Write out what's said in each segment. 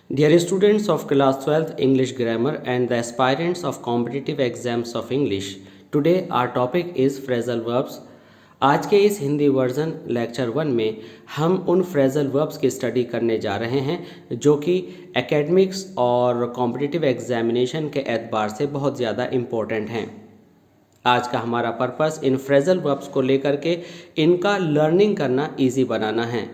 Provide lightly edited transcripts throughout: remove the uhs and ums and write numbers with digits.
Dear students of class 12th English grammar and the aspirants of competitive exams of English, today our topic is phrasal verbs. आज के इस Hindi version lecture 1 में हम उन phrasal verbs की study करने जा रहे हैं जो कि एकेडमिक्स और कॉम्पिटिटिव एग्जामिनेशन के एतबार से बहुत ज़्यादा इम्पोर्टेंट हैं। आज का हमारा पर्पस इन फ्रेजल वर्ब्स को लेकर के इनका लर्निंग करना इजी बनाना है।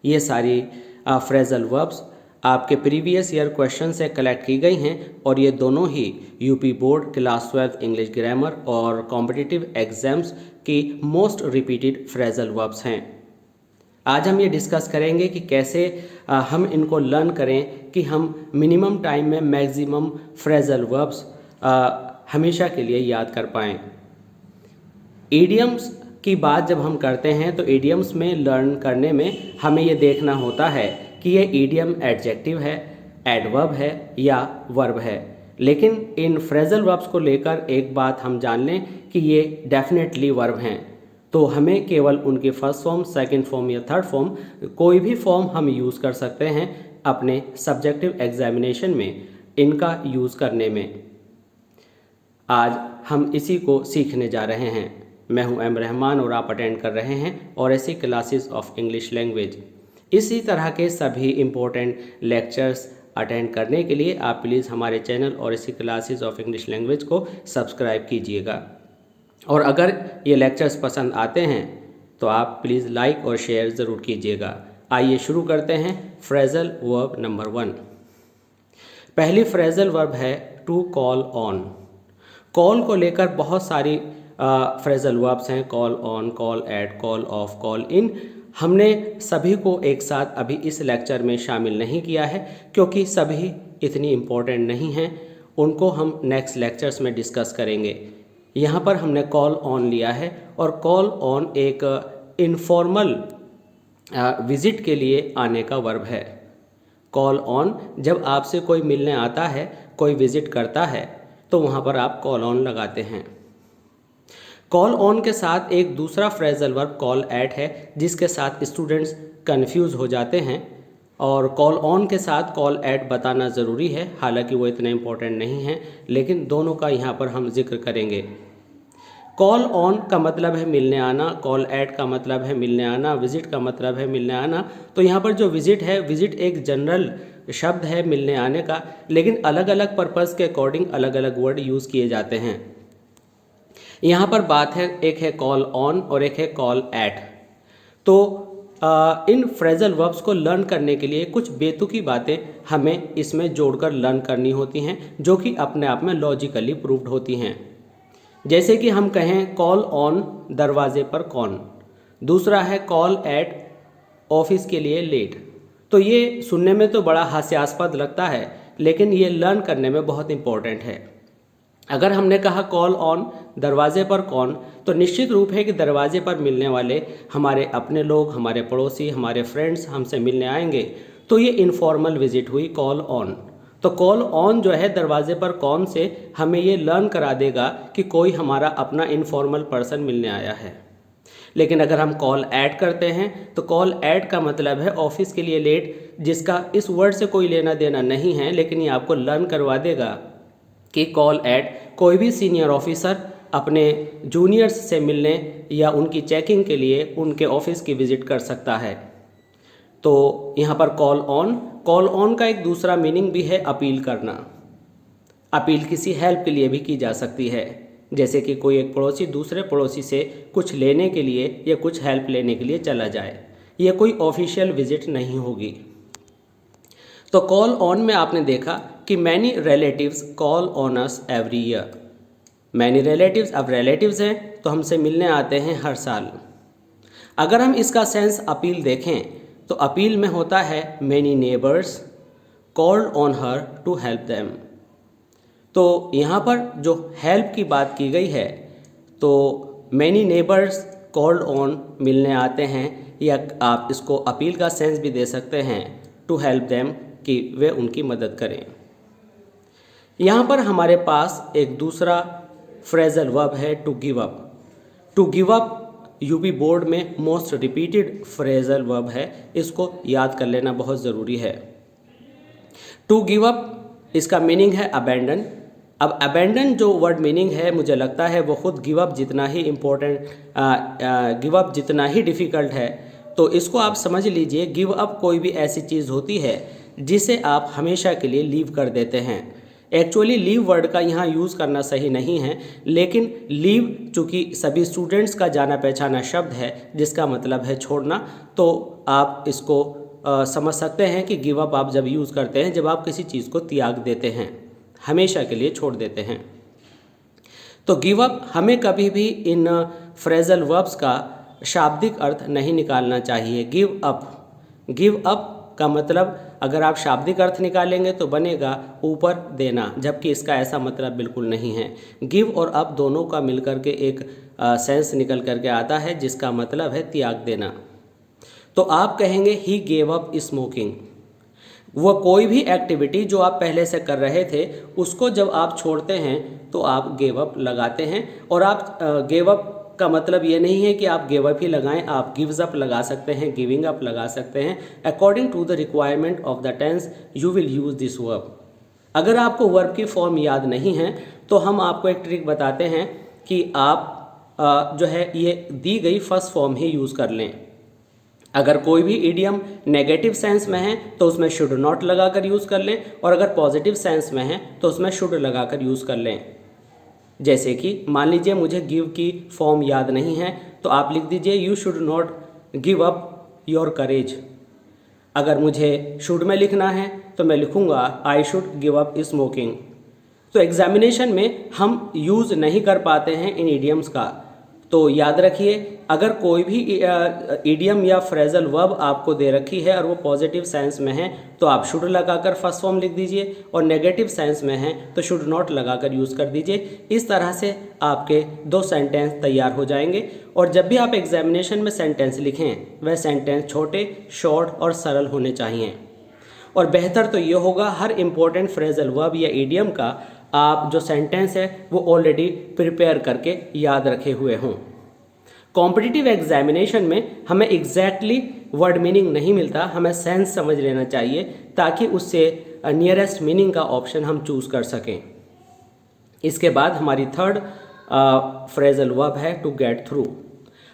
ये सारी फ्रेजल वर्ब्स आपके प्रीवियस ईयर क्वेश्चन से कलेक्ट की गई हैं और ये दोनों ही UP board class 12 English grammar और कॉम्पिटिटिव एग्जाम्स की मोस्ट रिपीटेड फ्रेजल वर्ब्स हैं। आज हम ये डिस्कस करेंगे कि कैसे हम इनको लर्न करें कि हम मिनिमम टाइम में मैक्सिमम फ्रेजल वर्ब्स हमेशा के लिए याद कर पाएँ। ईडियम्स की बात जब हम करते हैं तो ईडियम्स में लर्न करने में हमें ये देखना होता है कि ये ईडियम एडजेक्टिव है, एडवर्ब है या वर्ब है। लेकिन इन फ्रेजल वर्ब्स को लेकर एक बात हम जान लें कि ये डेफिनेटली वर्ब हैं। तो हमें केवल उनकी फर्स्ट फॉर्म, सेकंड फॉर्म या थर्ड फॉर्म कोई भी फॉर्म हम यूज़ कर सकते हैं अपने सब्जेक्टिव एग्जामिनेशन में इनका यूज़ करने में। आज हम इसी को सीखने जा रहे हैं। मैं हूं एम रहमान और आप अटेंड कर रहे हैं और ऐसी क्लासेस ऑफ इंग्लिश लैंग्वेज। इसी तरह के सभी इम्पोर्टेंट लेक्चर्स अटेंड करने के लिए आप प्लीज़ हमारे चैनल और इसी क्लासेस ऑफ इंग्लिश लैंग्वेज को सब्सक्राइब कीजिएगा। और अगर ये लेक्चर्स पसंद आते हैं तो आप प्लीज़ लाइक और शेयर ज़रूर कीजिएगा। आइए शुरू करते हैं फ्रेजल वर्ब नंबर 1। पहली फ्रेजल वर्ब है टू कॉल ऑन। कॉल को लेकर बहुत सारी फ्रेजल वर्ब्स हैं, call on, call at, call of, call in. हमने सभी को एक साथ अभी इस लेक्चर में शामिल नहीं किया है क्योंकि सभी इतनी इम्पोर्टेंट नहीं हैं, उनको हम नेक्स्ट लेक्चर्स में डिस्कस करेंगे। यहाँ पर हमने कॉल ऑन लिया है और कॉल ऑन एक इनफॉर्मल विजिट के लिए आने का वर्ब है। कॉल ऑन जब आपसे कोई मिलने आता है, कोई विजिट करता है तो वहाँ पर आप कॉल ऑन लगाते हैं। कॉल ऑन के साथ एक दूसरा फ्रेजल वर्ब कॉल एट है जिसके साथ स्टूडेंट्स कंफ्यूज हो जाते हैं और कॉल ऑन के साथ कॉल एट बताना ज़रूरी है, हालांकि वो इतना इम्पोर्टेंट नहीं है, लेकिन दोनों का यहाँ पर हम जिक्र करेंगे। कॉल ऑन का मतलब है मिलने आना, कॉल एट का मतलब है मिलने आना, विजिट का मतलब है मिलने आना। तो यहाँ पर जो विजिट है, विजिट एक जनरल शब्द है मिलने आने का, लेकिन अलग अलग पर्पज़ के अकॉर्डिंग अलग अलग वर्ड यूज़ किए जाते हैं। यहाँ पर बात है, एक है कॉल ऑन और एक है कॉल एट। तो इन फ्रेजल वर्ब्स को लर्न करने के लिए कुछ बेतुकी बातें हमें इसमें जोड़कर लर्न करनी होती हैं जो कि अपने आप में लॉजिकली प्रूव्ड होती हैं। जैसे कि हम कहें कॉल ऑन दरवाजे पर कौन, दूसरा है कॉल एट ऑफिस के लिए लेट। तो ये सुनने में तो बड़ा हास्यास्पद लगता है लेकिन ये लर्न करने में बहुत इम्पोर्टेंट है। अगर हमने कहा कॉल ऑन दरवाजे पर कौन, तो निश्चित रूप है कि दरवाजे पर मिलने वाले हमारे अपने लोग, हमारे पड़ोसी, हमारे फ्रेंड्स हमसे मिलने आएंगे। तो ये इनफॉर्मल विजिट हुई कॉल ऑन। तो कॉल ऑन जो है दरवाजे पर कौन से हमें ये लर्न करा देगा कि कोई हमारा अपना इनफॉर्मल पर्सन मिलने आया है। लेकिन अगर हम कॉल ऐड करते हैं तो कॉल ऐड का मतलब है ऑफिस के लिए लेट, जिसका इस वर्ड से कोई लेना देना नहीं है, लेकिन ये आपको लर्न करवा देगा कि कॉल एट कोई भी सीनियर ऑफिसर अपने जूनियर्स से मिलने या उनकी चेकिंग के लिए उनके ऑफिस की विज़िट कर सकता है। तो यहाँ पर कॉल ऑन का एक दूसरा मीनिंग भी है अपील करना। अपील किसी हेल्प के लिए भी की जा सकती है, जैसे कि कोई एक पड़ोसी दूसरे पड़ोसी से कुछ लेने के लिए या कुछ हेल्प लेने के लिए चला जाए। यह कोई ऑफिशियल विजिट नहीं होगी। तो कॉल ऑन में आपने देखा कि many relatives call on us every year. Many relatives, अब रिलेटिव्स हैं तो हमसे मिलने आते हैं हर साल। अगर हम इसका सेंस अपील देखें तो अपील में होता है many neighbours called on her to help them. तो यहाँ पर जो हेल्प की बात की गई है तो मैनी नेबर्स कॉल्ड ऑन मिलने आते हैं, या आप इसको अपील का सेंस भी दे सकते हैं टू हेल्प देम कि वे उनकी मदद करें। यहाँ पर हमारे पास एक दूसरा फ्रेजल वर्ब है to give up. To give up UP board में मोस्ट रिपीटेड फ्रेजल वर्ब है, इसको याद कर लेना बहुत ज़रूरी है। टू गिव अप इसका मीनिंग है अबैंडन। अब अबैंडन जो वर्ड मीनिंग है मुझे लगता है वो खुद गिव अप जितना ही इम्पोर्टेंट, गिव अप जितना ही डिफ़िकल्ट है। तो इसको आप समझ लीजिए, गिव अप कोई भी ऐसी चीज़ होती है जिसे आप हमेशा के लिए लीव कर देते हैं। एक्चुअली लीव वर्ड का यहाँ यूज़ करना सही नहीं है, लेकिन लीव चूँकि सभी स्टूडेंट्स का जाना पहचाना शब्द है जिसका मतलब है छोड़ना, तो आप इसको समझ सकते हैं कि गिव अप आप जब यूज़ करते हैं जब आप किसी चीज़ को त्याग देते हैं, हमेशा के लिए छोड़ देते हैं। तो गिव अप हमें कभी भी इन फ्रेजल वर्ब्स का शाब्दिक अर्थ नहीं निकालना चाहिए। गिव अप का मतलब अगर आप शाब्दिक अर्थ निकालेंगे तो बनेगा ऊपर देना, जबकि इसका ऐसा मतलब बिल्कुल नहीं है। गिव और अप दोनों का मिलकर के एक सेंस निकल करके आता है जिसका मतलब है त्याग देना। तो आप कहेंगे ही गेव अप स्मोकिंग। वो कोई भी एक्टिविटी जो आप पहले से कर रहे थे उसको जब आप छोड़ते हैं तो आप गेव अप लगाते हैं। और आप गेव अप का मतलब ये नहीं है कि आप गिव अप ही लगाएं, आप गिव्स अप लगा सकते हैं, गिविंग अप लगा सकते हैं। According to the requirement of the tense you will use this verb. अगर आपको वर्ब की फॉर्म याद नहीं है तो हम आपको एक ट्रिक बताते हैं कि आप जो है ये दी गई फर्स्ट फॉर्म ही यूज़ कर लें। अगर कोई भी इडियम नेगेटिव सेंस में है तो उसमें शुड नॉट लगाकर यूज़ कर लें, और अगर पॉजिटिव सेंस में है तो उसमें शुड लगाकर यूज़ कर लें। जैसे कि मान लीजिए मुझे गिव की फॉर्म याद नहीं है तो आप लिख दीजिए you should not give up your करेज। अगर मुझे शुड में लिखना है तो मैं लिखूँगा I should give up smoking. तो एग्जामिनेशन में हम यूज़ नहीं कर पाते हैं इन इडियम्स का, तो याद रखिए अगर कोई भी इडियम या फ्रेजल वर्ब आपको दे रखी है और वो पॉजिटिव सेंस में है तो आप शुड लगाकर फर्स्ट फॉर्म लिख दीजिए, और नेगेटिव सेंस में है तो शुड नॉट लगाकर यूज़ कर दीजिए। इस तरह से आपके 2 सेंटेंस तैयार हो जाएंगे। और जब भी आप एग्जामिनेशन में सेंटेंस लिखें वह सेंटेंस छोटे, शॉर्ट और सरल होने चाहिए। और बेहतर तो ये होगा हर इम्पोर्टेंट फ्रेजल वर्ब या इडियम का आप जो सेंटेंस है वो ऑलरेडी प्रिपेयर करके याद रखे हुए हों। कॉम्पिटिटिव एग्जामिनेशन में हमें एग्जैक्टली वर्ड मीनिंग नहीं मिलता, हमें सेंस समझ लेना चाहिए ताकि उससे नियरेस्ट मीनिंग का ऑप्शन हम चूज़ कर सकें। इसके बाद हमारी थर्ड फ्रेजल वर्ब है टू गेट थ्रू।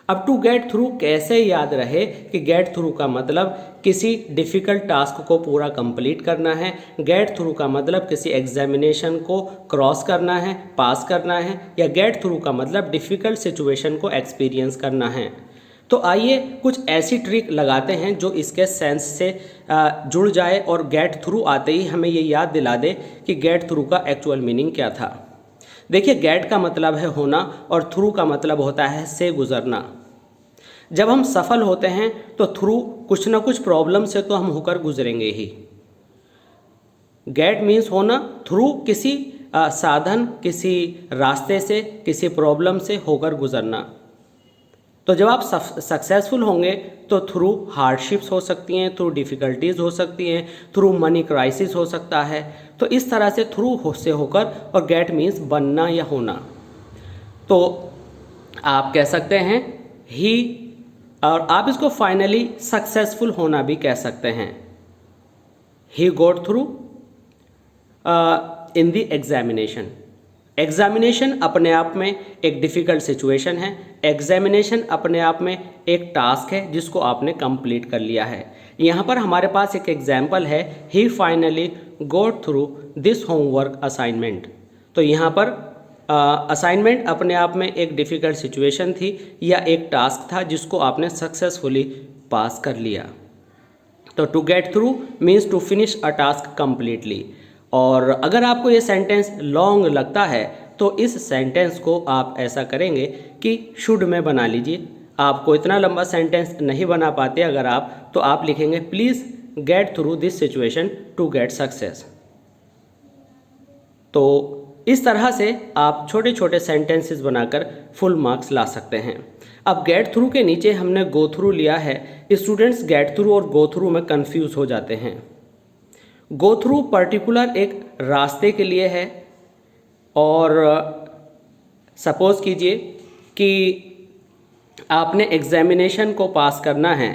अब टू गेट थ्रू कैसे याद रहे कि गेट थ्रू का मतलब किसी डिफ़िकल्ट टास्क को पूरा कंप्लीट करना है, गेट थ्रू का मतलब किसी एग्जामिनेशन को क्रॉस करना है, पास करना है, या गेट थ्रू का मतलब डिफ़िकल्ट सिचुएशन को एक्सपीरियंस करना है। तो आइए कुछ ऐसी ट्रिक लगाते हैं जो इसके सेंस से जुड़ जाए और गेट थ्रू आते ही हमें ये याद दिला दे कि गेट थ्रू का एक्चुअल मीनिंग क्या था। देखिए गेट का मतलब है होना और थ्रू का मतलब होता है से गुजरना। जब हम सफल होते हैं तो थ्रू कुछ ना कुछ प्रॉब्लम से तो हम होकर गुजरेंगे ही। गेट मीन्स होना, थ्रू किसी साधन, किसी रास्ते से, किसी प्रॉब्लम से होकर गुजरना। तो जब आप सक्सेसफुल होंगे तो थ्रू हार्डशिप्स हो सकती हैं, थ्रू डिफ़िकल्टीज़ हो सकती हैं, थ्रू मनी क्राइसिस हो सकता है। तो इस तरह से थ्रू से होकर, और गेट मीन्स बनना या होना। तो आप कह सकते हैं ही, और आप इसको फाइनली सक्सेसफुल होना भी कह सकते हैं। He got through in the examination. Examination अपने आप में एक डिफ़िकल्ट सिचुएशन है, एग्जामिनेशन अपने आप में एक टास्क है जिसको आपने कंप्लीट कर लिया है। यहाँ पर हमारे पास एक एग्जाम्पल है, he finally got through this homework assignment. तो यहाँ पर असाइनमेंट अपने आप में एक डिफ़िकल्ट सिचुएशन थी या एक टास्क था जिसको आपने सक्सेसफुली पास कर लिया। तो to get through means to finish a task completely. और अगर आपको ये सेंटेंस लॉन्ग लगता है तो इस सेंटेंस को आप ऐसा करेंगे कि शुड में बना लीजिए। आपको इतना लंबा सेंटेंस नहीं बना पाते अगर आप, तो आप लिखेंगे please get through this situation to get success. तो इस तरह से आप छोटे छोटे सेंटेंसेस बनाकर फुल मार्क्स ला सकते हैं। अब गेट थ्रू के नीचे हमने गो थ्रू लिया है। स्टूडेंट्स गेट थ्रू और गो थ्रू में कंफ्यूज हो जाते हैं। गो थ्रू पर्टिकुलर एक रास्ते के लिए है, और सपोज कीजिए कि आपने एग्जामिनेशन को पास करना है,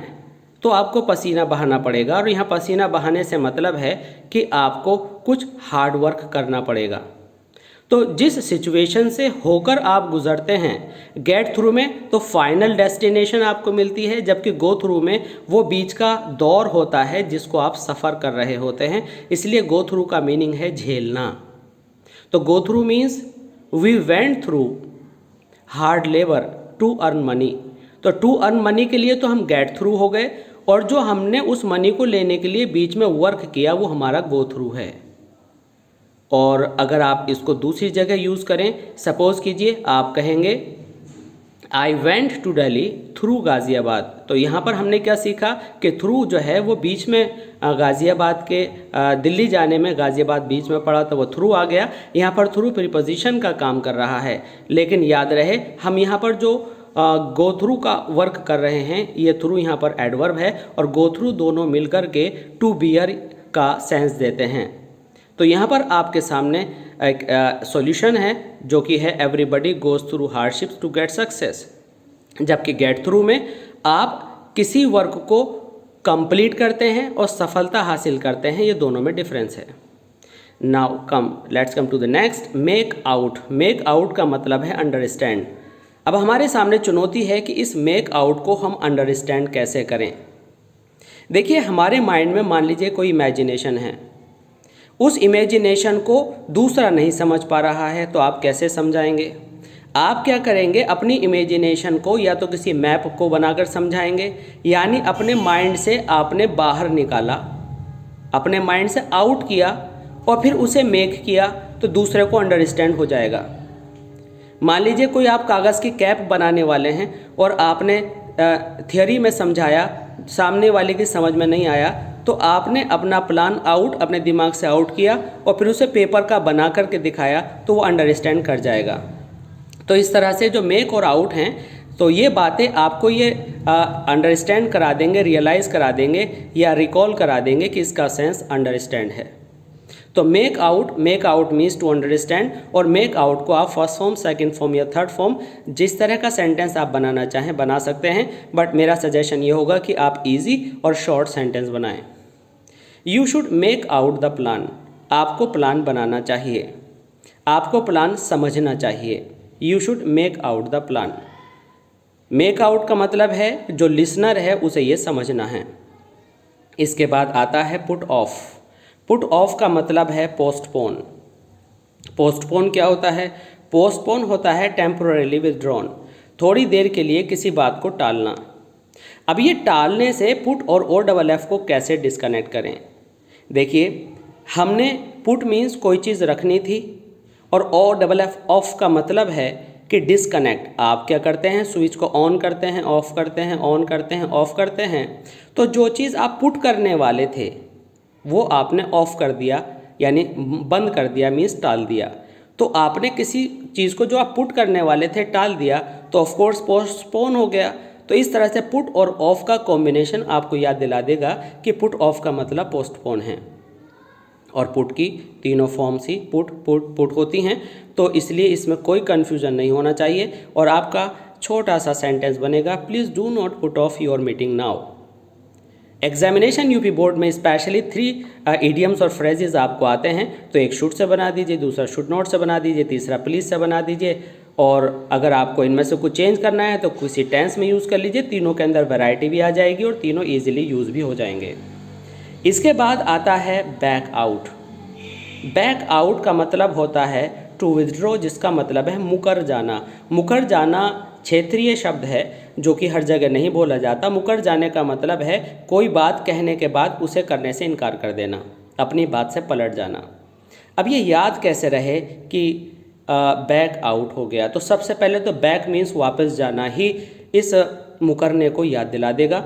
तो आपको पसीना बहाना पड़ेगा, और यहाँ पसीना बहाने से मतलब है कि आपको कुछ हार्ड वर्क करना पड़ेगा। तो जिस सिचुएशन से होकर आप गुजरते हैं गेट थ्रू में, तो फाइनल डेस्टिनेशन आपको मिलती है, जबकि गो थ्रू में वो बीच का दौर होता है जिसको आप सफ़र कर रहे होते हैं। इसलिए गो थ्रू का मीनिंग है झेलना। तो go through means we went through hard labour to earn money. तो टू अर्न मनी के लिए तो हम गेट थ्रू हो गए, और जो हमने उस मनी को लेने के लिए बीच में वर्क किया वो हमारा गो थ्रू है। और अगर आप इसको दूसरी जगह यूज़ करें, सपोज़ कीजिए आप कहेंगे I went to Delhi through Ghaziabad. तो यहाँ पर हमने क्या सीखा कि थ्रू जो है वो बीच में गाज़ियाबाद के दिल्ली जाने में गाज़ियाबाद बीच में पड़ा, तो वो थ्रू आ गया। यहाँ पर थ्रू प्रीपोजिशन का काम कर रहा है, लेकिन याद रहे हम यहाँ पर जो गो थ्रू का वर्क कर रहे हैं, ये थ्रू यहाँ पर एडवर्ब है, और गो थ्रू दोनों मिलकर के टू बियर का सेंस देते हैं। तो यहाँ पर आपके सामने एक सॉल्यूशन है जो कि है everybody goes through hardships to get success, जबकि गेट थ्रू में आप किसी वर्क को कंप्लीट करते हैं और सफलता हासिल करते हैं, ये दोनों में डिफरेंस है। Now let's come to the next, make out. Make out का मतलब है अंडरस्टैंड। अब हमारे सामने चुनौती है कि इस मेक आउट को हम अंडरस्टैंड कैसे करें। देखिए, हमारे माइंड में मान लीजिए कोई इमेजिनेशन है, उस इमेजिनेशन को दूसरा नहीं समझ पा रहा है, तो आप कैसे समझाएंगे? आप क्या करेंगे, अपनी इमेजिनेशन को या तो किसी मैप को बनाकर समझाएंगे, यानी अपने माइंड से आपने बाहर निकाला, अपने माइंड से आउट किया और फिर उसे मेक किया, तो दूसरे को अंडरस्टैंड हो जाएगा। मान लीजिए कोई आप कागज़ की कैप बनाने वाले हैं और आपने थियोरी में समझाया, सामने वाले की समझ में नहीं आया, तो आपने अपना प्लान आउट अपने दिमाग से आउट किया और फिर उसे पेपर का बना करके दिखाया, तो वो अंडरस्टैंड कर जाएगा। तो इस तरह से जो मेक और आउट हैं, तो ये बातें आपको ये अंडरस्टैंड करा देंगे, रियलाइज़ करा देंगे या रिकॉल करा देंगे कि इसका सेंस अंडरस्टैंड है। तो make out means to understand, और मेक आउट को आप फर्स्ट फॉर्म, सेकंड फॉर्म या थर्ड फॉर्म जिस तरह का सेंटेंस आप बनाना चाहें बना सकते हैं, बट मेरा सजेशन ये होगा कि आप इजी और शॉर्ट सेंटेंस बनाएं। You should make out the plan. आपको प्लान बनाना चाहिए, आपको प्लान समझना चाहिए। You should make out the plan. Make out का मतलब है जो लिसनर है उसे ये समझना है। इसके बाद आता है पुट ऑफ। पुट ऑफ का मतलब है पोस्टपोन। पोस्टपोन क्या होता है? पोस्टपोन होता है टेम्पोररीली विथड्रॉन, थोड़ी देर के लिए किसी बात को टालना। अब ये टालने से पुट और ओ डबल एफ को कैसे डिस्कनेक्ट करें? देखिए, हमने पुट मीन्स कोई चीज़ रखनी थी, और ओ डबल एफ ऑफ का मतलब है कि डिस्कनेक्ट। आप क्या करते हैं, स्विच को ऑन करते हैं, ऑफ करते हैं, ऑन करते हैं, ऑफ करते हैं। तो जो चीज़ आप पुट करने वाले थे वो आपने ऑफ कर दिया, यानी बंद कर दिया, मीन्स टाल दिया। तो आपने किसी चीज़ को जो आप पुट करने वाले थे टाल दिया, तो ऑफकोर्स पोस्टपोन हो गया। तो इस तरह से पुट और ऑफ का कॉम्बिनेशन आपको याद दिला देगा कि पुट ऑफ का मतलब पोस्टपोन है, और पुट की तीनों फॉर्म्स ही पुट होती हैं। तो इसलिए इसमें कोई कन्फ्यूज़न नहीं होना चाहिए, और आपका छोटा सा सेंटेंस बनेगा, please do not put off your meeting now. Examination UP board में स्पेशली 3 इडियम्स और फ्रेजेस आपको आते हैं, तो एक शुड से बना दीजिए, दूसरा शुड नॉट से बना दीजिए, तीसरा प्लीज़ से बना दीजिए। और अगर आपको इनमें से कुछ चेंज करना है तो किसी टेंस में यूज़ कर लीजिए। तीनों के अंदर वैरायटी भी आ जाएगी और तीनों ईजिली यूज़ भी हो जाएंगे। इसके बाद आता है बैक आउट। बैक आउट का मतलब होता है टू विथड्रॉ, जिसका मतलब है मुकर जाना। मुकर जाना क्षेत्रीय शब्द है जो कि हर जगह नहीं बोला जाता। मुकर जाने का मतलब है कोई बात कहने के बाद उसे करने से इनकार कर देना, अपनी बात से पलट जाना। अब ये याद कैसे रहे कि बैक आउट हो गया? तो सबसे पहले तो बैक मीन्स वापस जाना ही इस मुकरने को याद दिला देगा।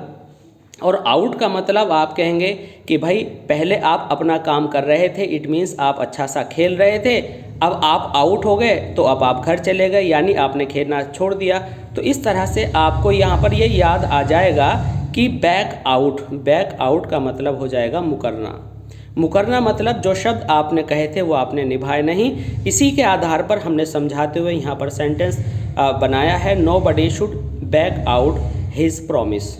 और आउट का मतलब आप कहेंगे कि भाई पहले आप अपना काम कर रहे थे, इट मीन्स आप अच्छा सा खेल रहे थे, अब आप आउट हो गए तो अब आप घर चले गए, यानी आपने खेलना छोड़ दिया। तो इस तरह से आपको यहाँ पर ये याद आ जाएगा कि बैक आउट का मतलब हो जाएगा मुकरना। मुकरना मतलब जो शब्द आपने कहे थे वो आपने निभाए नहीं। इसी के आधार पर हमने समझाते हुए यहाँ पर सेंटेंस बनाया है, nobody should back out his promise.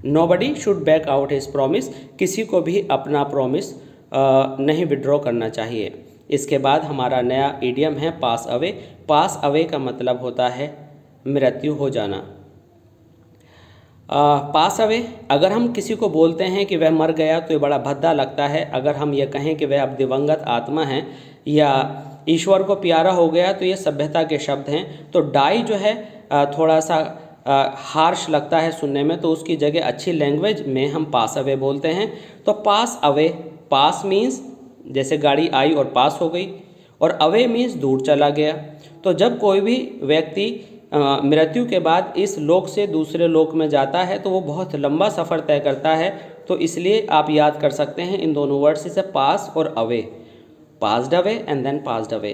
Nobody should back out his promise, किसी को भी अपना प्रॉमिस नहीं विड्रॉ करना चाहिए। इसके बाद हमारा नया इडियम है पास अवे। पास अवे का मतलब होता है मृत्यु हो जाना। पास अवे, अगर हम किसी को बोलते हैं कि वह मर गया तो ये बड़ा भद्दा लगता है। अगर हम ये कहें कि वह अब दिवंगत आत्मा है या ईश्वर को प्यारा हो गया तो ये सभ्यता के शब्द हैं। तो डाई जो है थोड़ा सा हार्श लगता है सुनने में, तो उसकी जगह अच्छी लैंग्वेज में हम पास अवे बोलते हैं। तो पास अवे, पास मीन्स जैसे गाड़ी आई और पास हो गई, और अवे मीन्स दूर चला गया। तो जब कोई भी व्यक्ति मृत्यु के बाद इस लोक से दूसरे लोक में जाता है तो वो बहुत लंबा सफ़र तय करता है। तो इसलिए आप याद कर सकते हैं इन दोनों वर्ड्स से, पास और away, passed away and then passed away.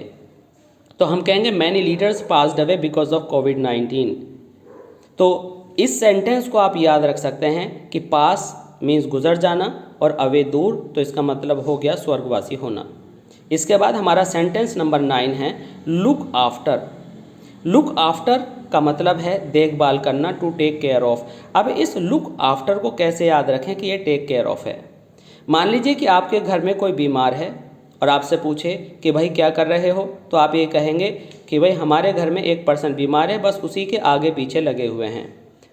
तो हम कहेंगे many leaders passed away because of कोविड-19। तो इस सेंटेंस को आप याद रख सकते हैं कि पास मीन्स गुजर जाना और अवे दूर, तो इसका मतलब हो गया स्वर्गवासी होना। इसके बाद हमारा सेंटेंस नंबर 9 है लुक आफ्टर। लुक आफ्टर का मतलब है देखभाल करना, टू टेक केयर ऑफ। अब इस लुक आफ्टर को कैसे याद रखें कि ये टेक केयर ऑफ है। मान लीजिए कि आपके घर में कोई बीमार है और आपसे पूछे कि भाई क्या कर रहे हो, तो आप ये कहेंगे कि भाई हमारे घर में एक पर्सन बीमार है, बस उसी के आगे पीछे लगे हुए हैं।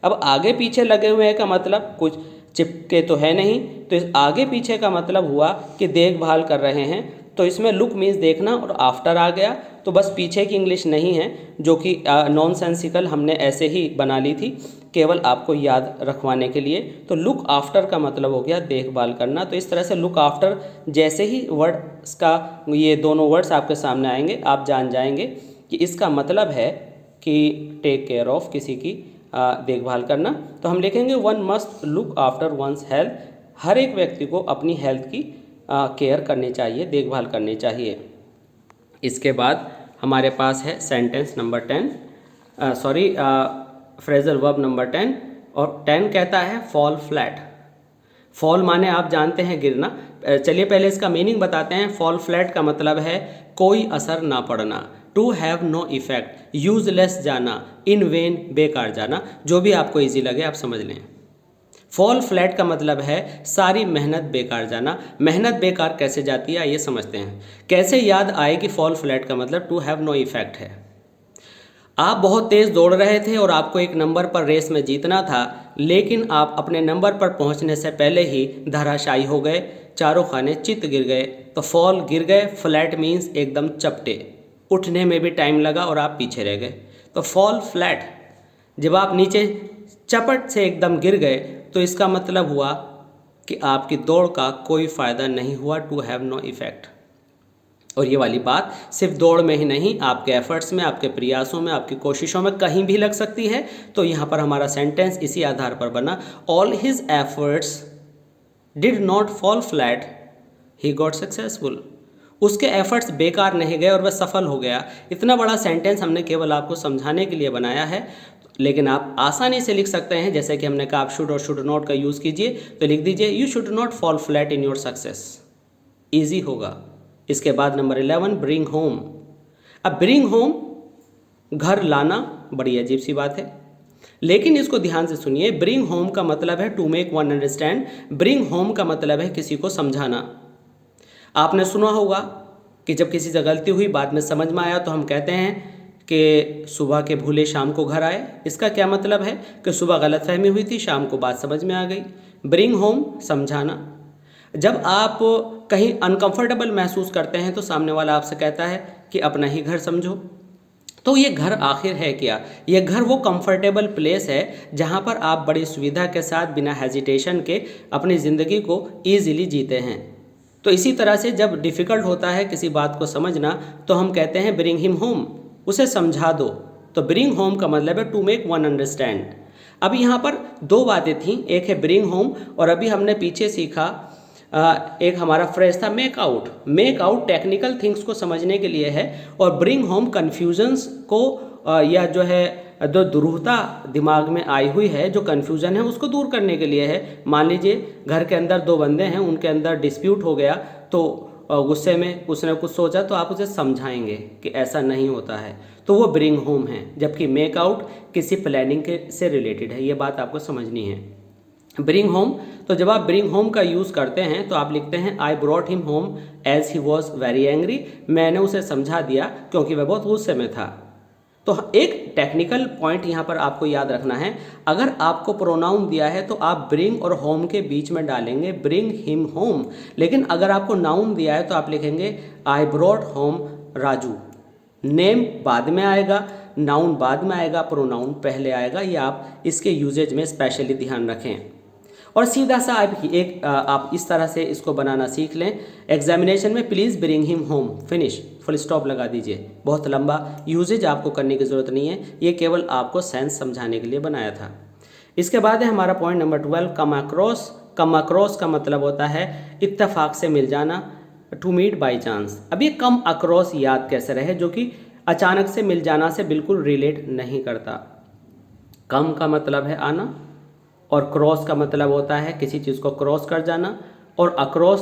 अब आगे पीछे लगे हुए हैं का मतलब कुछ चिपके तो है नहीं, तो इस आगे पीछे का मतलब हुआ कि देखभाल कर रहे हैं। तो इसमें लुक मीन्स देखना और आफ्टर आ गया, तो बस पीछे की इंग्लिश नहीं है जो कि नॉनसेंसिकल हमने ऐसे ही बना ली थी केवल आपको याद रखवाने के लिए। तो लुक आफ्टर का मतलब हो गया देखभाल करना। तो इस तरह से लुक आफ्टर जैसे ही वर्ड्स का ये दोनों वर्ड्स आपके सामने आएंगे आप जान जाएंगे कि इसका मतलब है कि टेक केयर ऑफ, किसी की देखभाल करना। तो हम लिखेंगे one must look after one's health. हर एक व्यक्ति को अपनी हेल्थ की केयर करनी चाहिए, देखभाल करनी चाहिए। इसके बाद हमारे पास है sentence number 10, phrasal verb number 10, और 10 कहता है फॉल फ्लैट। फॉल माने आप जानते हैं गिरना। चलिए पहले इसका मीनिंग बताते हैं। फॉल फ्लैट का मतलब है कोई असर ना पड़ना, to have no effect, useless जाना, इन वेन बेकार जाना। जो भी आपको इजी लगे आप समझ लें। फॉल फ्लैट का मतलब है सारी मेहनत बेकार जाना। मेहनत बेकार कैसे जाती है ये समझते हैं। कैसे याद आए कि फॉल फ्लैट का मतलब टू हैव नो इफेक्ट है। आप बहुत तेज़ दौड़ रहे थे और आपको एक नंबर पर रेस में जीतना था, लेकिन आप अपने नंबर पर पहुंचने से पहले ही धराशायी हो गए, चारों खाने चित गिर गए। तो फॉल गिर गए, फ्लैट मीन्स एकदम चपटे, उठने में भी टाइम लगा और आप पीछे रह गए। तो फॉल फ्लैट, जब आप नीचे चपट से एकदम गिर गए तो इसका मतलब हुआ कि आपकी दौड़ का कोई फ़ायदा नहीं हुआ, टू हैव नो इफेक्ट। और ये वाली बात सिर्फ दौड़ में ही नहीं, आपके एफर्ट्स में, आपके प्रयासों में, आपकी कोशिशों में कहीं भी लग सकती है। तो यहाँ पर हमारा सेंटेंस इसी आधार पर बना, all his efforts did not fall flat, he got successful. उसके एफर्ट्स बेकार नहीं गए और वह सफल हो गया। इतना बड़ा सेंटेंस हमने केवल आपको समझाने के लिए बनाया है, लेकिन आप आसानी से लिख सकते हैं। जैसे कि हमने कहा आप शुड और शुड नॉट का यूज़ कीजिए, तो लिख दीजिए you should not fall flat in your success, easy होगा। इसके बाद नंबर 11 ब्रिंग होम। अब ब्रिंग होम घर लाना बड़ी अजीब सी बात है, लेकिन इसको ध्यान से सुनिए। ब्रिंग होम का मतलब है to make one understand. Bring home का मतलब है किसी को समझाना। आपने सुना होगा कि जब किसी से गलती हुई बाद में समझ में आया तो हम कहते हैं कि सुबह के भूले शाम को घर आए। इसका क्या मतलब है कि सुबह गलतफहमी हुई थी, शाम को बात समझ में आ गई। ब्रिंग होम समझाना। जब आप कहीं अनकंफर्टेबल महसूस करते हैं तो सामने वाला आपसे कहता है कि अपना ही घर समझो। तो ये घर आखिर है क्या? ये घर वो कंफर्टेबल प्लेस है जहाँ पर आप बड़ी सुविधा के साथ बिना हेजिटेशन के अपनी ज़िंदगी को ईजिली जीते हैं। तो इसी तरह से जब डिफ़िकल्ट होता है किसी बात को समझना तो हम कहते हैं ब्रिंग हिम होम, उसे समझा दो। तो ब्रिंग होम का मतलब है टू मेक वन अंडरस्टैंड। अब यहाँ पर दो बातें थीं, एक है ब्रिंग होम और अभी हमने पीछे सीखा एक हमारा फ्रेज था make out. Make out technical things को समझने के लिए है और ब्रिंग होम कन्फ्यूजन्स को या जो है जो दुरूहता दिमाग में आई हुई है, जो कन्फ्यूज़न है उसको दूर करने के लिए है। मान लीजिए घर के अंदर दो बंदे हैं, उनके अंदर डिस्प्यूट हो गया तो गुस्से में उसने कुछ सोचा तो आप उसे समझाएंगे कि ऐसा नहीं होता है, तो वो ब्रिंग होम है। जबकि मेक आउट किसी प्लानिंग के से रिलेटेड है, ये बात आपको समझनी है। ब्रिंग होम, तो जब आप ब्रिंग होम का यूज़ करते हैं तो आप लिखते हैं I brought him home as he was very angry, मैंने उसे समझा दिया क्योंकि वह बहुत गुस्से में था। तो एक टेक्निकल पॉइंट यहाँ पर आपको याद रखना है, अगर आपको प्रोनाउन दिया है तो आप ब्रिंग और होम के बीच में डालेंगे ब्रिंग हिम होम, लेकिन अगर आपको नाउन दिया है तो आप लिखेंगे I brought home Raju. Name बाद में आएगा, नाउन बाद में आएगा, प्रोनाउन पहले आएगा, ये आप इसके यूजेज में स्पेशली ध्यान रखें। और सीधा सा आप इस तरह से इसको बनाना सीख लें। एग्जामिनेशन में please bring him home, finish, full stop लगा दीजिए। बहुत लंबा यूजेज आपको करने की ज़रूरत नहीं है, ये केवल आपको सेंस समझाने के लिए बनाया था। इसके बाद है हमारा point number 12, come across. Come across का मतलब होता है इत्तेफाक से मिल जाना, टू मीट बाई चांस। अब ये कम अक्रॉस याद कैसे रहे, जो कि अचानक से मिल जाना से बिल्कुल रिलेट नहीं करता। कम का मतलब है आना, और क्रॉस का मतलब होता है किसी चीज़ को क्रॉस कर जाना, और अक्रॉस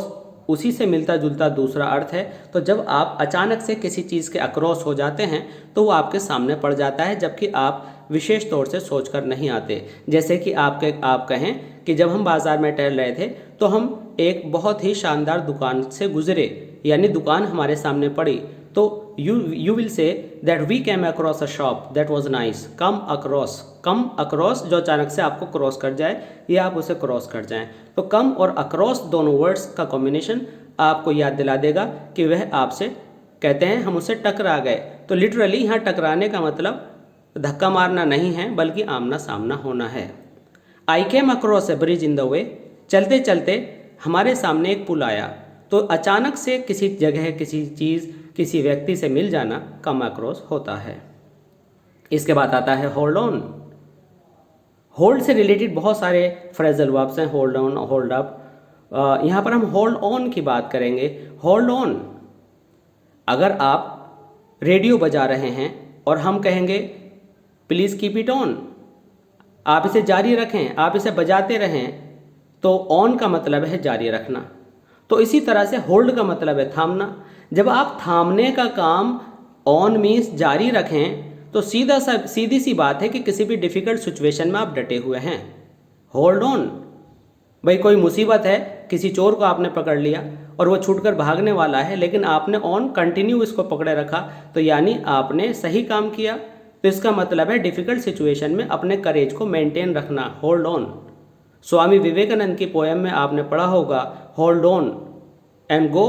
उसी से मिलता जुलता दूसरा अर्थ है। तो जब आप अचानक से किसी चीज़ के अक्रॉस हो जाते हैं तो वो आपके सामने पड़ जाता है, जबकि आप विशेष तौर से सोचकर नहीं आते। जैसे कि आप कहें कि जब हम बाज़ार में टहल रहे थे तो हम एक बहुत ही शानदार दुकान से गुजरे, यानी दुकान हमारे सामने पड़ी, तो you will say that we came across a shop that was nice. Come across जो अचानक से आपको क्रॉस कर जाए या आप उसे क्रॉस कर जाएं। तो कम और अक्रॉस दोनों वर्ड्स का कॉम्बिनेशन आपको याद दिला देगा कि वह आपसे कहते हैं हम उससे टकरा गए। तो लिटरली यहाँ टकराने का मतलब धक्का मारना नहीं है, बल्कि आमना सामना होना है। I came across a bridge in the way, चलते चलते हमारे सामने एक पुल आया। तो अचानक से किसी जगह, किसी चीज़, किसी व्यक्ति से मिल जाना कम अक्रॉस होता है। इसके बाद आता है होल्ड ऑन। होल्ड से रिलेटेड बहुत सारे फ्रेजल वर्ब्स हैं, होल्ड ऑन, होल्ड अप। यहाँ पर हम होल्ड ऑन की बात करेंगे। होल्ड ऑन, अगर आप रेडियो बजा रहे हैं और हम कहेंगे प्लीज़ कीप इट ऑन, आप इसे जारी रखें, आप इसे बजाते रहें, तो ऑन का मतलब है जारी रखना। तो इसी तरह से होल्ड का मतलब है थामना। जब आप थामने का काम ऑन मीन्स जारी रखें, तो सीधी सी बात है कि किसी भी डिफ़िकल्ट सिचुएशन में आप डटे हुए हैं। होल्ड ऑन, भाई कोई मुसीबत है, किसी चोर को आपने पकड़ लिया और वो छूटकर भागने वाला है, लेकिन आपने ऑन कंटिन्यू इसको पकड़े रखा, तो यानी आपने सही काम किया। तो इसका मतलब है डिफ़िकल्ट सिचुएशन में अपने करेज को मेंटेन रखना, होल्ड ऑन। स्वामी विवेकानंद की पोएम में आपने पढ़ा होगा hold on and go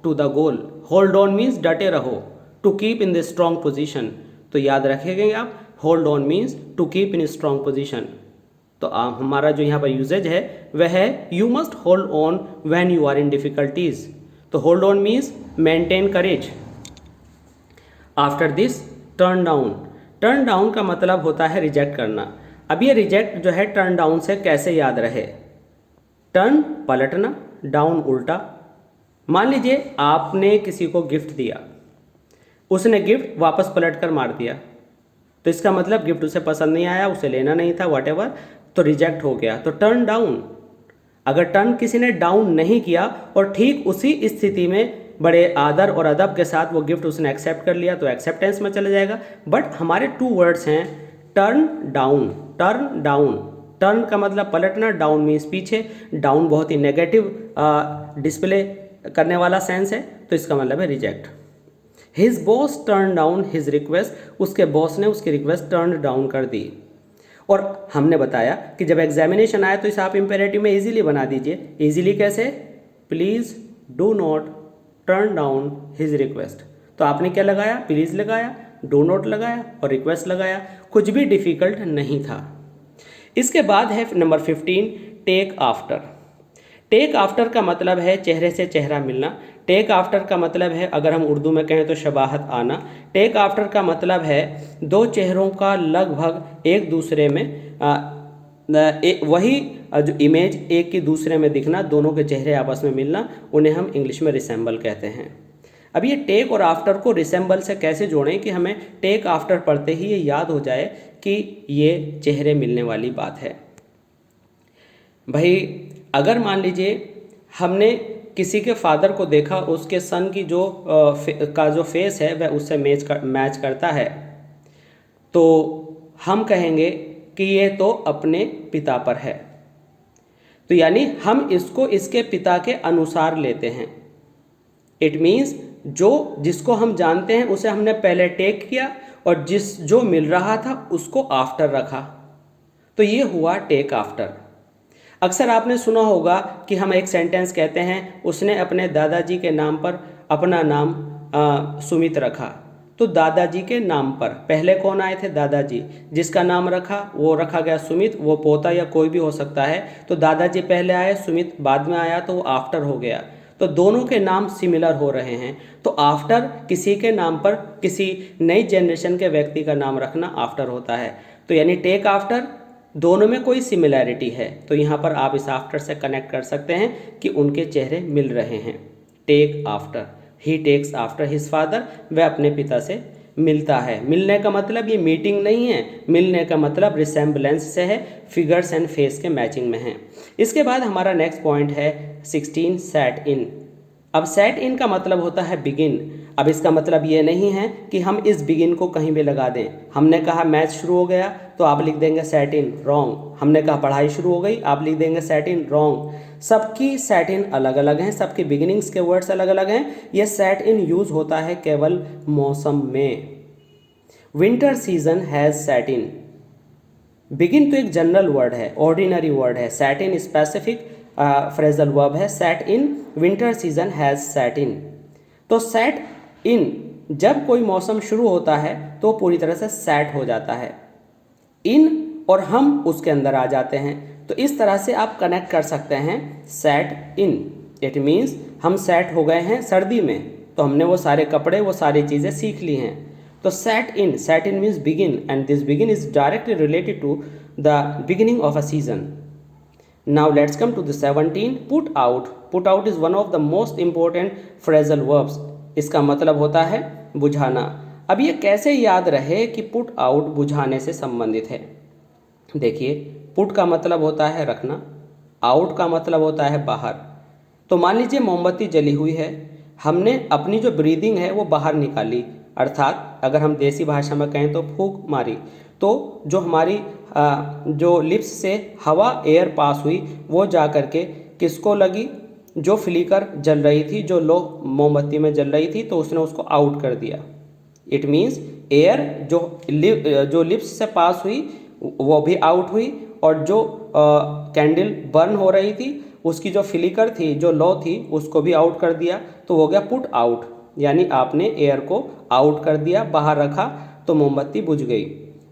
to the goal. Hold on means डटे रहो, to keep in the strong position. तो याद रखेंगे आप, hold on means to keep in strong position. तो हमारा जो यहाँ पर यूजेज है वह है you must hold on when you are in difficulties. तो hold on means maintain courage. After this turn down. Turn down का मतलब होता है रिजेक्ट करना। अब ये रिजेक्ट जो है टर्न डाउन से कैसे याद रहे? टर्न पलटना, डाउन उल्टा। मान लीजिए आपने किसी को गिफ्ट दिया, उसने गिफ्ट वापस पलट कर मार दिया, तो इसका मतलब गिफ्ट उसे पसंद नहीं आया, उसे लेना नहीं था, व्हाटएवर, तो रिजेक्ट हो गया। तो टर्न डाउन, अगर टर्न किसी ने डाउन नहीं किया और ठीक उसी स्थिति में बड़े आदर और अदब के साथ वो गिफ्ट उसने एक्सेप्ट कर लिया, तो एक्सेप्टेंस में चला जाएगा। बट हमारे टू वर्ड्स हैं turn down, turn down. Turn का मतलब पलटना, डाउन मीन्स पीछे। डाउन बहुत ही नेगेटिव डिस्प्ले करने वाला सेंस है, तो इसका मतलब है reject. His boss turn down his request, उसके बॉस ने उसकी रिक्वेस्ट टर्न डाउन कर दी। और हमने बताया कि जब एग्जामिनेशन आए तो इसे आप इंपेरेटिव में इजीली बना दीजिए। इजीली कैसे? Please do not turn down his request. तो आपने क्या लगाया? प्लीज़ लगाया, डू नॉट लगाया और रिक्वेस्ट लगाया, कुछ भी डिफ़िकल्ट नहीं था। इसके बाद है number 15, take after. Take after का मतलब है चेहरे से चेहरा मिलना। टेक आफ्टर का मतलब है, अगर हम उर्दू में कहें तो शबाहत आना। टेक आफ्टर का मतलब है दो चेहरों का लगभग एक दूसरे में वही जो इमेज एक की दूसरे में दिखना, दोनों के चेहरे आपस में मिलना, उन्हें हम इंग्लिश में रिसेंबल कहते हैं। अब ये टेक और आफ्टर को रिसेंबल से कैसे जोड़ें कि हमें टेक आफ्टर पढ़ते ही ये याद हो जाए कि ये चेहरे मिलने वाली बात है। भाई अगर मान लीजिए हमने किसी के फादर को देखा, उसके सन की जो फेस है वह उससे मैच करता है, तो हम कहेंगे कि ये तो अपने पिता पर है। तो यानी हम इसको इसके पिता के अनुसार लेते हैं। इट मीन्स जिसको हम जानते हैं उसे हमने पहले टेक किया और जो मिल रहा था उसको आफ्टर रखा, तो ये हुआ टेक आफ्टर। अक्सर आपने सुना होगा कि हम एक सेंटेंस कहते हैं, उसने अपने दादाजी के नाम पर अपना नाम सुमित रखा। तो दादाजी के नाम पर पहले कौन आए थे? दादाजी। जिसका नाम रखा वो रखा गया सुमित, वो पोता या कोई भी हो सकता है। तो दादाजी पहले आए, सुमित बाद में आया, तो वो आफ्टर हो गया। तो दोनों के नाम सिमिलर हो रहे हैं, तो आफ्टर किसी के नाम पर किसी नई जनरेशन के व्यक्ति का नाम रखना आफ्टर होता है। तो यानी टेक आफ्टर, दोनों में कोई सिमिलैरिटी है, तो यहाँ पर आप इस आफ्टर से कनेक्ट कर सकते हैं कि उनके चेहरे मिल रहे हैं। टेक आफ्टर, ही टेक्स आफ्टर हिज फादर, वह अपने पिता से मिलता है। मिलने का मतलब ये मीटिंग नहीं है, मिलने का मतलब रिसेम्बलेंस से है, फिगर्स एंड फेस के मैचिंग में है। इसके बाद हमारा नेक्स्ट पॉइंट है 16 सेट इन। अब सेट इन का मतलब होता है बिगिन। अब इसका मतलब ये नहीं है कि हम इस बिगिन को कहीं भी लगा दें। हमने कहा मैच शुरू हो गया तो आप लिख देंगे सेट इन, रॉन्ग। हमने कहा पढ़ाई शुरू हो गई, आप लिख देंगे सेट इन, रॉन्ग। सबकी सेट इन अलग अलग हैं, सबकी बिगिनिंग्स के वर्ड्स अलग अलग हैं। ये सेट इन यूज होता है केवल मौसम में। Winter season has set in. Begin तो एक जनरल वर्ड है, ऑर्डिनरी वर्ड है। Set in specific phrasal verb है। Set in, winter season has set in. तो सेट इन, जब कोई मौसम शुरू होता है तो पूरी तरह से सेट हो जाता है इन, और हम उसके अंदर आ जाते हैं। तो इस तरह से आप कनेक्ट कर सकते हैं सेट इन। इट मीन्स हम सेट हो गए हैं सर्दी में, तो हमने वो सारे कपड़े, वो सारी चीज़ें सीख ली हैं। तो set in means begin, and this begin is directly related to the beginning of a season. Now let's come to the 17, put out. Put out is one of the most important phrasal verbs. इसका मतलब होता है बुझाना। अब ये कैसे याद रहे कि put out बुझाने से संबंधित है? देखिए, put का मतलब होता है रखना, out का मतलब होता है बाहर। तो मान लीजिए मोमबत्ती जली हुई है, हमने अपनी जो ब्रीदिंग है वो बाहर निकाली, अर्थात अगर हम देसी भाषा में कहें तो फूंक मारी। तो जो हमारी जो लिप्स से हवा, एयर पास हुई, वो जा कर के किसको लगी? जो फ्लिकर जल रही थी, जो लो मोमबत्ती में जल रही थी, तो उसने उसको आउट कर दिया। इट मीन्स एयर जो लिप्स से पास हुई वो भी आउट हुई, और जो कैंडल बर्न हो रही थी उसकी जो फ्लिकर थी, जो लो थी, उसको भी आउट कर दिया। तो हो गया पुट आउट, यानी आपने एयर को आउट कर दिया, बाहर रखा, तो मोमबत्ती बुझ गई।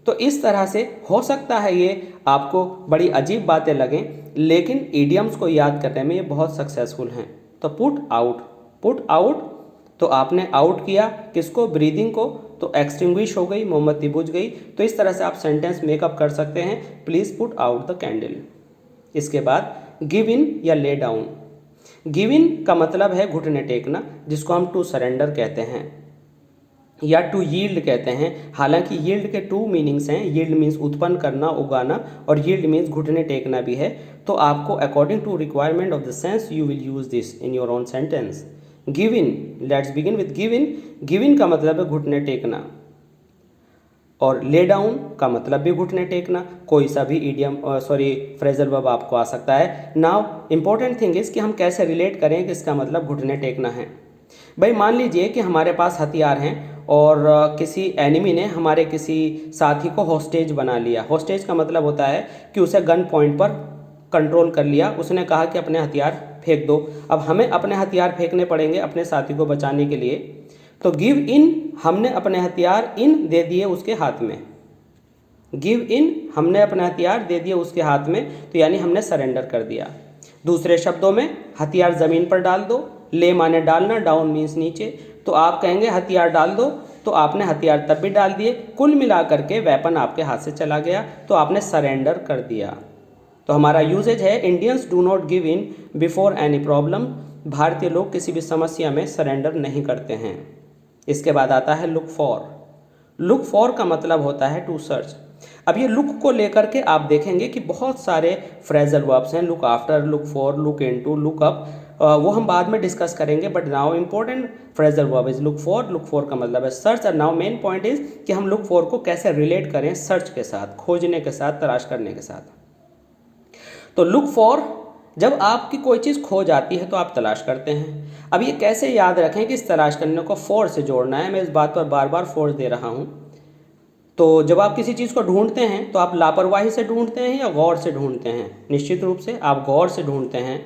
तो इस तरह से हो सकता है ये आपको बड़ी अजीब बातें लगें, लेकिन इडियम्स को याद करने में ये बहुत सक्सेसफुल हैं। तो पुट आउट, तो आपने आउट किया किसको? ब्रीदिंग को, तो एक्सटिंग्विश हो गई, मोमबत्ती बुझ गई। तो इस तरह से आप सेंटेंस मेकअप कर सकते हैं, please put out the candle. इसके बाद गिव इन या ले डाउन। गिव इन का मतलब है घुटने टेकना, जिसको हम टू सरेंडर कहते हैं या टू यील्ड कहते हैं। हालांकि यील्ड के टू मीनिंग्स हैं। यील्ड मीन्स उत्पन्न करना, उगाना, और यील्ड मीन्स घुटने टेकना भी है। तो आपको according to requirement of the sense you will use this in your own sentence. Give in, let's begin with give in. Give in का मतलब है घुटने टेकना, और ले डाउन का मतलब भी घुटने टेकना। कोई सा भी इडियम फ्रेजल वर्ब आपको आ सकता है। नाउ इंपॉर्टेंट थिंग इज कि हम कैसे रिलेट करें कि इसका मतलब घुटने टेकना है। भाई मान लीजिए कि हमारे पास हथियार हैं और किसी एनिमी ने हमारे किसी साथी को हॉस्टेज बना लिया। हॉस्टेज का मतलब होता है कि उसे गन पॉइंट पर कंट्रोल कर लिया, उसने कहा कि अपने हथियार फेंक दो। अब हमें अपने हथियार फेंकने पड़ेंगे अपने साथी को बचाने के लिए। तो गिव इन, हमने अपने हथियार इन दे दिए उसके हाथ में। गिव इन, हमने अपने हथियार दे दिए उसके हाथ में, तो यानी हमने सरेंडर कर दिया। दूसरे शब्दों में हथियार ज़मीन पर डाल दो। ले माने डालना, डाउन मीन्स नीचे। तो आप कहेंगे हथियार डाल दो, तो आपने हथियार तब भी डाल दिए। कुल मिला करके वेपन आपके हाथ से चला गया, तो आपने सरेंडर कर दिया। तो हमारा यूजेज है Indians do not give in before any problem. भारतीय लोग किसी भी समस्या में सरेंडर नहीं करते हैं। इसके बाद आता है लुक फॉर। लुक फॉर का मतलब होता है टू सर्च। अब ये लुक को लेकर के आप देखेंगे कि बहुत सारे फ्रेजल वर्ब्स हैं, look after, look for, look into, look up. वो हम बाद में डिस्कस करेंगे, but now important phrasal verb is look for. Look for का मतलब है सर्च। और नाउ मेन पॉइंट इज कि हम लुक फॉर को कैसे रिलेट करें सर्च के साथ, खोजने के साथ, तलाश करने के साथ। तो लुक फॉर जब आपकी कोई चीज़ खो जाती है तो आप तलाश करते हैं। अब ये कैसे याद रखें कि इस तलाश करने को फॉर से जोड़ना है, मैं इस बात पर बार बार फोर्स दे रहा हूँ। तो जब आप किसी चीज़ को ढूंढते हैं तो आप लापरवाही से ढूंढते हैं या गौर से ढूंढते हैं? निश्चित रूप से आप गौर से ढूंढते हैं।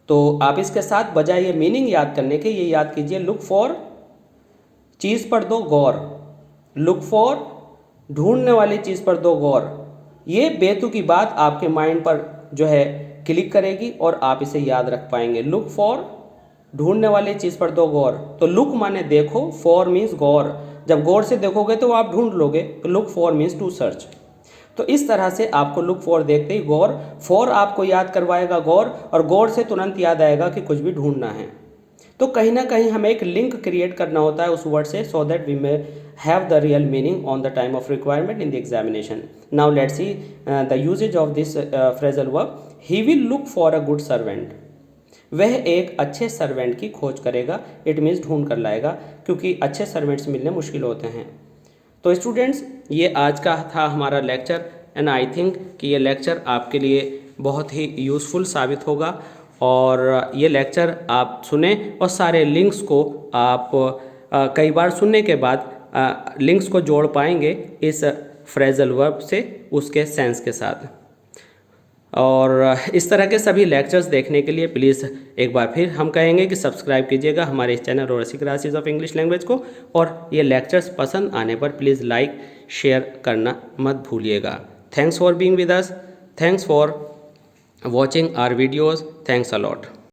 तो आप इसके साथ बजाय ये मीनिंग याद करने के ये याद कीजिए, लुक फॉर, चीज़ पर दो गौर, लुक फॉर, ढूंढने वाली चीज़ पर दो गौर। ये बेतुकी बात आपके माइंड पर जो है क्लिक करेगी और आप इसे याद रख पाएंगे। लुक फॉर, ढूंढने वाली चीज़ पर दो गौर। तो लुक माने देखो, फॉर मीन्स गौर। जब गौर से देखोगे तो आप ढूंढ लोगे। तो look for means to search. तो इस तरह से आपको लुक फॉर देखते ही गौर, फॉर आपको याद करवाएगा गौर, और गौर से तुरंत याद आएगा कि कुछ भी ढूंढना है। तो कहीं ना कहीं हमें एक लिंक क्रिएट करना होता है उस वर्ड से, so that we may have the real meaning on the time of requirement in the examination. Now let's see the usages of this phrasal verb. He will look for a good servant. वह एक अच्छे servant की खोज करेगा। It means ढूंढ कर लाएगा, क्योंकि अच्छे सर्वेंट्स मिलने मुश्किल होते हैं। तो स्टूडेंट्स, ये आज का था हमारा लेक्चर, एंड आई थिंक कि ये लेक्चर आपके लिए बहुत ही यूज़फुल साबित होगा। और ये लेक्चर आप सुने और सारे लिंक्स को आप कई बार सुनने के बाद लिंक्स को जोड़ पाएंगे इस फ्रेजल वर्ब से, उसके सेंस के साथ। और इस तरह के सभी लेक्चर्स देखने के लिए प्लीज़ एक बार फिर हम कहेंगे कि सब्सक्राइब कीजिएगा हमारे इस चैनल और क्लासेस ऑफ इंग्लिश लैंग्वेज को। और ये लेक्चर्स पसंद आने पर प्लीज़ लाइक शेयर करना मत भूलिएगा। Thanks for being with us, thanks for watching our videos, thanks a lot.